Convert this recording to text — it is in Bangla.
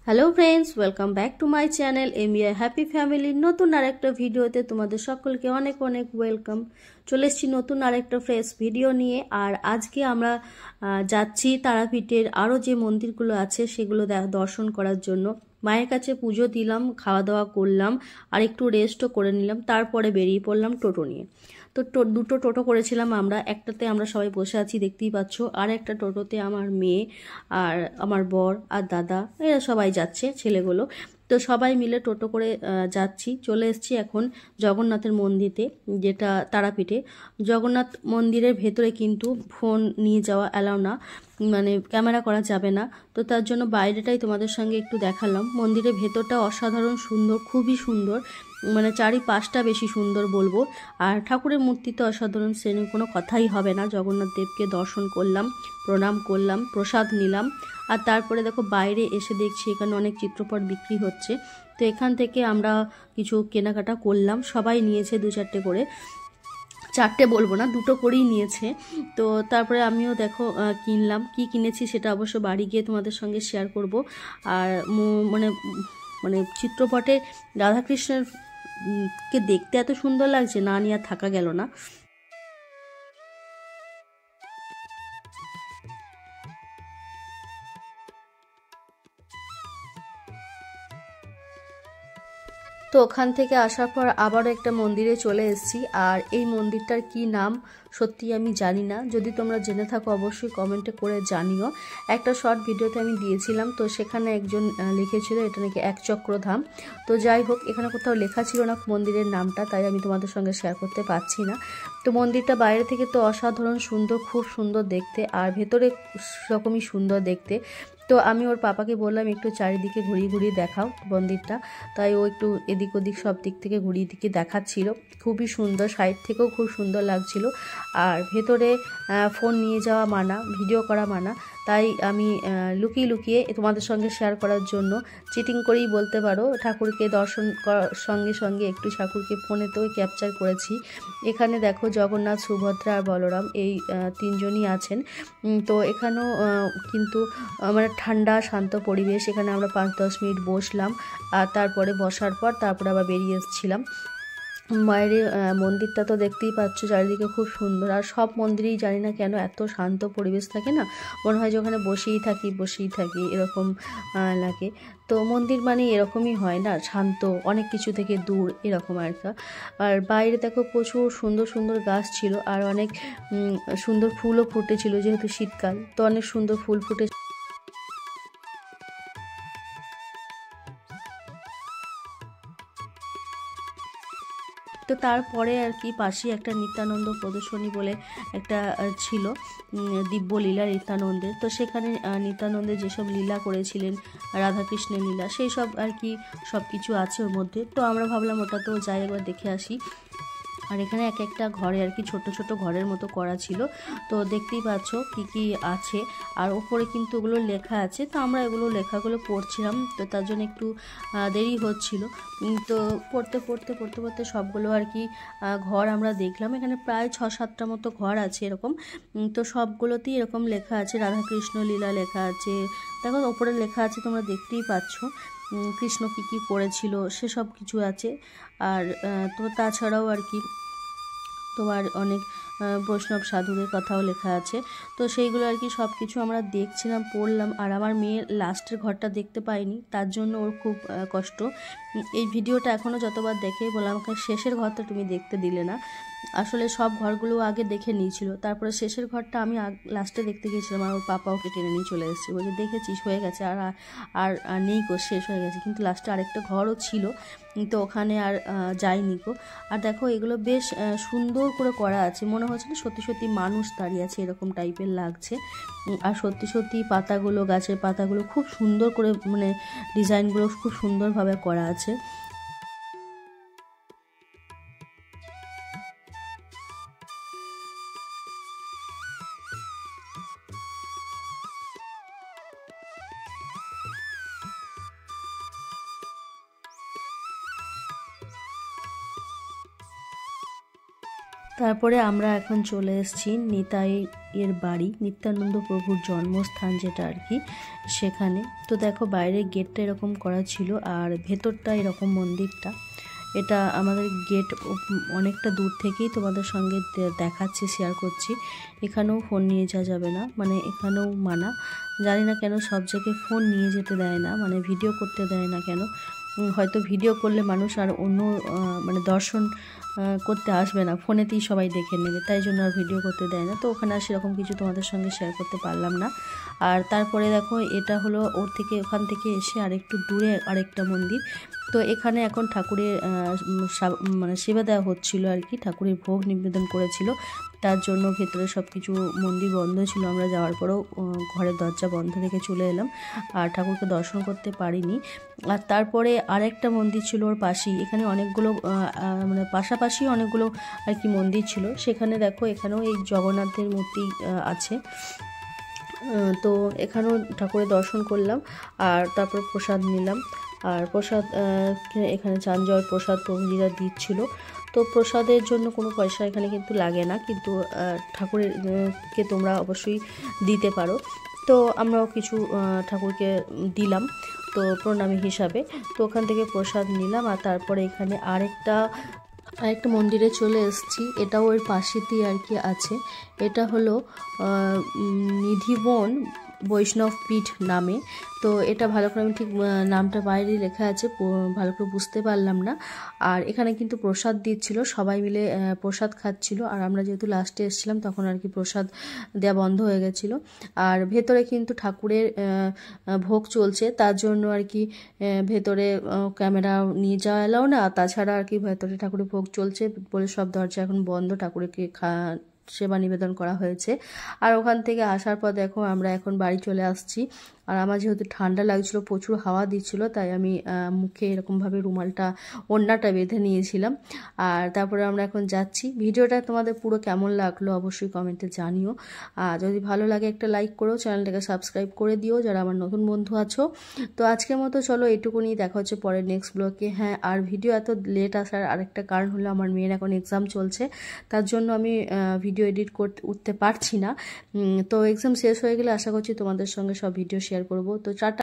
Hello friends, welcome back to my channel MBI happy ফ্যামিলির নতুন আরেকটা ভিডিওতে তোমাদের সকলকে অনেক অনেক ওয়েলকাম। চলে এসেছি নতুন আরেকটা ফ্রেশ ভিডিও নিয়ে। আর আজকে আমরা যাচ্ছি তারাপীঠের আরও যে মন্দিরগুলো আছে সেগুলো দর্শন করার জন্য। মায়ের কাছে পুজো দিলাম, খাওয়া দাওয়া করলাম, আর একটু রেস্টও করে নিলাম, তারপরে বেরিয়ে পড়লাম টোটো নিয়ে। তো দুটো টোটো করেছিলাম আমরা, একটাতে আমরা সবাই বসে আছি দেখতেই পাচ্ছ, আর একটা টোটোতে আমার মেয়ে আর আমার বর আর দাদা এরা সবাই যাচ্ছে, ছেলেগুলো। তো সবাই মিলে টোটো করে যাচ্ছি। চলে এসেছি এখন জগন্নাথের মন্দিরে, যেটা তারাপীঠে। জগন্নাথ মন্দিরের ভেতরে কিন্তু ফোন নিয়ে যাওয়া অ্যালাউ না, মানে ক্যামেরা করা যাবে না। তো তার জন্য বাইরেটাই তোমাদের সঙ্গে একটু দেখালাম। মন্দিরের ভেতরটা অসাধারণ সুন্দর, খুবই সুন্দর, মানে চারিপাশটা বেশি সুন্দর বলবো। আর ঠাকুরের মূর্তি তো অসাধারণ, সে নিয়ে কোনো কথাই হবে না। জগন্নাথ দেবকে দর্শন করলাম, প্রণাম করলাম, প্রসাদ নিলাম। আর তারপরে দেখো বাইরে এসে দেখছি এখানে অনেক চিত্রপট বিক্রি হচ্ছে। তো এখান থেকে আমরা কিছু কেনাকাটা করলাম, সবাই নিয়েছে 2-4টে করে, 4টে বলবো না, 2টো করেই নিয়েছে। তো তারপরে আমিও দেখো কিনলাম। কি কিনেছি সেটা অবশ্য বাড়ি গিয়ে তোমাদের সঙ্গে শেয়ার করব। আর মানে মানে চিত্রপটে রাধাকৃষ্ণের কে দেখতে এত সুন্দর লাগছে, না নিয়ে আর থাকা গেল না। তো ওখান থেকে আসার পর আবারও একটা মন্দিরে চলে এসেছি। আর এই মন্দিরটার কি নাম সত্যি আমি জানি না, যদি তোমরা জেনে থাকো অবশ্যই কমেন্টে করে জানিও। একটা শর্ট ভিডিওতে আমি দিয়েছিলাম, তো সেখানে একজন লিখেছিল এটা নাকি একচক্রধাম। তো যাই হোক, এখানে কোথাও লেখা ছিল না মন্দিরের নামটা, তাই আমি তোমাদের সঙ্গে শেয়ার করতে পারছি না। তো মন্দিরটা বাইরে থেকে তো অসাধারণ সুন্দর, খুব সুন্দর দেখতে, আর ভেতরে সেরকমই সুন্দর দেখতে। তো আমি ওর পাপাকে বললাম একটু চারিদিকে ঘুরিয়ে ঘুরিয়ে দেখাও মন্দিরটা, তাই ও একটু এদিক ওদিক সব দিক থেকে ঘুরিয়ে দিকে দেখাচ্ছিল। খুবই সুন্দর, সাইড থেকেও খুব সুন্দর লাগছিল। আর ভেতরে ফোন নিয়ে যাওয়া মানা, ভিডিও করা মানা, তাই আমি লুকিয়ে লুকিয়ে তোমাদের সঙ্গে শেয়ার করার জন্য, চিটিং করেই বলতে পারো, ঠাকুরকে দর্শন করার সঙ্গে সঙ্গে একটু ঠাকুরকে ফোনেতেও ক্যাপচার করেছি। এখানে দেখো জগন্নাথ, সুভদ্রা আর বলরাম এই তিনজনই আছেন। তো এখানেও কিন্তু মানে ঠান্ডা শান্ত পরিবেশ। এখানে আমরা 5-10 মিনিট বসলাম, আর তারপরে বসার পর তারপরে আবার বেরিয়ে এসেছিলাম। বাইরে মন্দিরটা তো দেখতেই পাচ্ছ, চারিদিকে খুব সুন্দর। আর সব মন্দিরেই জানি না কেন এত শান্ত পরিবেশ থাকে না, মনে হয় যে ওখানে বসেই থাকি এরকম লাগে। তো মন্দির মানে এরকমই হয় না, শান্ত, অনেক কিছু থেকে দূর এরকম আর কি। আর বাইরে দেখো প্রচুর সুন্দর সুন্দর গাছ ছিল, আর অনেক সুন্দর ফুলও ফুটেছিল, যেহেতু শীতকাল তো অনেক সুন্দর ফুল ফুটে। তো তারপরে আর কি পাশেই একটা নিত্যানন্দ প্রদর্শনী বলে একটা ছিল, দিব্যলীলা নিত্যানন্দের। তো সেখানে নিত্যানন্দের যেসব লীলা করেছিলেন, রাধাকৃষ্ণের লীলা, সেই সব আর কি সব কিছু আছে ওর মধ্যে। তো আমরা ভাবলাম ওটা তো যাই, একবার দেখে আসি। আর এখানে এক একটা ঘরে আর কি ছোট ছোট ঘরের মতো করা ছিল। তো দেখতেই পাচ্ছ কি কি আছে, আর ওপরে কিন্তু ওগুলো লেখা আছে। তো আমরা এগুলো লেখাগুলো পড়ছিলাম, তো তার জন্য একটু দেরি হচ্ছিল। তো পড়তে পড়তে পড়তে পড়তে সবগুলো আর কি ঘর আমরা দেখলাম। এখানে প্রায় 6-7টা মতো ঘর আছে এরকম। তো সবগুলোতেই এরকম লেখা আছে, রাধাকৃষ্ণ লীলা লেখা আছে। দেখো ওপরে লেখা আছে, তোমরা দেখতেই পাচ্ছ কৃষ্ণ কী কী করেছিল সেসব কিছু আছে। আর তো তাছাড়াও আর কি তোমার অনেক বৈষ্ণব সাধুদের কথাও লেখা আছে। তো সেইগুলো আর কি সব কিছু আমরা দেখছিলাম, পড়লাম। আর আমার মেয়ের লাস্টের ঘরটা দেখতে পাইনি, তার জন্য ওর খুব কষ্ট। এই ভিডিওটা এখনও যতবার দেখে বললাম, আমাকে শেষের ঘরটা তুমি দেখতে দিলে না। আসলে সব ঘরগুলো আগে দেখে নিয়েছিল, তারপরে শেষের ঘরটা আমি লাস্টে দেখতে গিয়েছিলাম, আর ওর পাপা ওকে টেনে নিয়ে চলে এসেছে, বলছে দেখেছিস হয়ে গেছে, আর আর নেই গো, শেষ হয়ে গেছে। কিন্তু লাস্টে আরেকটা ঘরও ছিল, তো ওখানে আর যাইনি গো। আর দেখো এগুলো বেশ সুন্দর করে করা আছে, মনে হচ্ছে না সত্যি সত্যি মানুষ দাঁড়িয়ে আছে এরকম টাইপের লাগছে। আর সত্যি সত্যি পাতাগুলো, গাছের পাতাগুলো খুব সুন্দর করে, মানে ডিজাইনগুলো খুব সুন্দরভাবে করা আছে। তারপরে আমরা এখন চলে এসেছি নিতাই এর বাড়ি, নিত্যানন্দ প্রভুর জন্মস্থান যেটা আর কি। সেখানে। তো দেখো বাইরের গেটটা এরকম করা ছিল আর ভেতরটা এরকম মন্দিরটা। এটা আমাদের গেট অনেকটা দূর থেকেই তোমাদের সঙ্গে দেখাচ্ছি, শেয়ার করছি। এখানেও ফোন নিয়ে যাওয়া যাবে না, মানে এখানেও মানা। জানি না কেন সব জায়গায় ফোন নিয়ে যেতে দেয় না, মানে ভিডিও করতে দেয় না কেন। হয়তো ভিডিও করলে মানুষ আর অন্য মানে দর্শন করতে আসবে না, ফোনেতেই সবাই দেখে নেবে, তাই জন্য আর ভিডিও করতে দেয় না। তো ওখানে আর সেরকম কিছু তোমাদের সঙ্গে শেয়ার করতে পারলাম না। আর তারপরে দেখো এটা হলো ওখান থেকে এসে আরেকটু দূরে আরেকটা মন্দির। তো এখানে এখন ঠাকুরের মানে সেবা দেওয়া হচ্ছিল আর কি, ঠাকুরের ভোগ নিবেদন করেছিল, তার জন্য ভেতরে সব কিছু মন্দির বন্ধ ছিল। আমরা যাওয়ার পরেও ঘরের দরজা বন্ধ রেখে চলে এলাম আর ঠাকুরকে দর্শন করতে পারিনি। আর তারপরে আরেকটা মন্দির ছিল ওর পাশেই, এখানে অনেকগুলো মানে পাশাপাশি অনেকগুলো আর কি মন্দির ছিল। সেখানে দেখো এখানেও এই জগন্নাথের মূর্তি আছে। তো এখানেও ঠাকুরের দর্শন করলাম আর তারপর প্রসাদ নিলাম। আর প্রসাদ এখানে চান জল প্রসাদ প্রভুজিরা দিচ্ছিল। তো প্রসাদের জন্য কোনো পয়সা এখানে কিন্তু লাগে না, কিন্তু ঠাকুরকে তোমরা অবশ্যই দিতে পারো। তো আমরাও কিছু ঠাকুরকে দিলাম তো প্রণামী হিসাবে। তো ওখান থেকে প্রসাদ নিলাম আর তারপরে এখানে আরেকটা মন্দিরে চলে এসেছি। এটাও ওর পাশেতেই আর কি আছে। এটা হলো নিধিবন বৈষ্ণব পীঠ নামে। তো এটা ভালো করে আমি ঠিক নামটা বাইরে লেখা আছে, ভালো করে বুঝতে পারলাম না। আর এখানে কিন্তু প্রসাদ দিচ্ছিল, সবাই মিলে প্রসাদ খাচ্ছিল। আর আমরা যেহেতু লাস্টে এসেছিলাম তখন আর কি প্রসাদ দেওয়া বন্ধ হয়ে গেছিলো। আর ভেতরে কিন্তু ঠাকুরের ভোগ চলছে, তার জন্য আর কি ভেতরে ক্যামেরা নিয়ে যাওয়া এলাও না। তাছাড়া আর কি ভেতরে ঠাকুরের ভোগ চলছে বলে সব দরজা এখন বন্ধ, ঠাকুরকে সেবা নিবেদন করা হয়েছে। আর ওখান থেকে আসার পর দেখো আমরা এখন বাড়ি চলে আসছি। আর আমার যেহেতু ঠান্ডা লাগছিল, প্রচুর হাওয়া দিচ্ছিল, তাই আমি মুখে এরকমভাবে রুমালটা ওড়নাটা বেঁধে নিয়েছিলাম। আর তারপরে আমরা এখন যাচ্ছি। ভিডিওটা তোমাদের পুরো কেমন লাগলো অবশ্যই কমেন্টে জানিও। আর যদি ভালো লাগে একটা লাইক করো, চ্যানেলটাকে সাবস্ক্রাইব করে দিও যারা আমার নতুন বন্ধু আছো। তো আজকের মতো চলো এটুকুনি, দেখা হচ্ছে পরের নেক্সট ব্লগে। হ্যাঁ, আর ভিডিও এত লেট আসার আরেকটা কারণ হলো আমার মেয়ের এখন এক্সাম চলছে, তার জন্য আমি ভিডিও এডিট উঠতে পারছি না। তো এক্সাম শেষ হয়ে গেলে আশা করছি তোমাদের সঙ্গে সব ভিডিও শেয়ার করব। তো টাটা।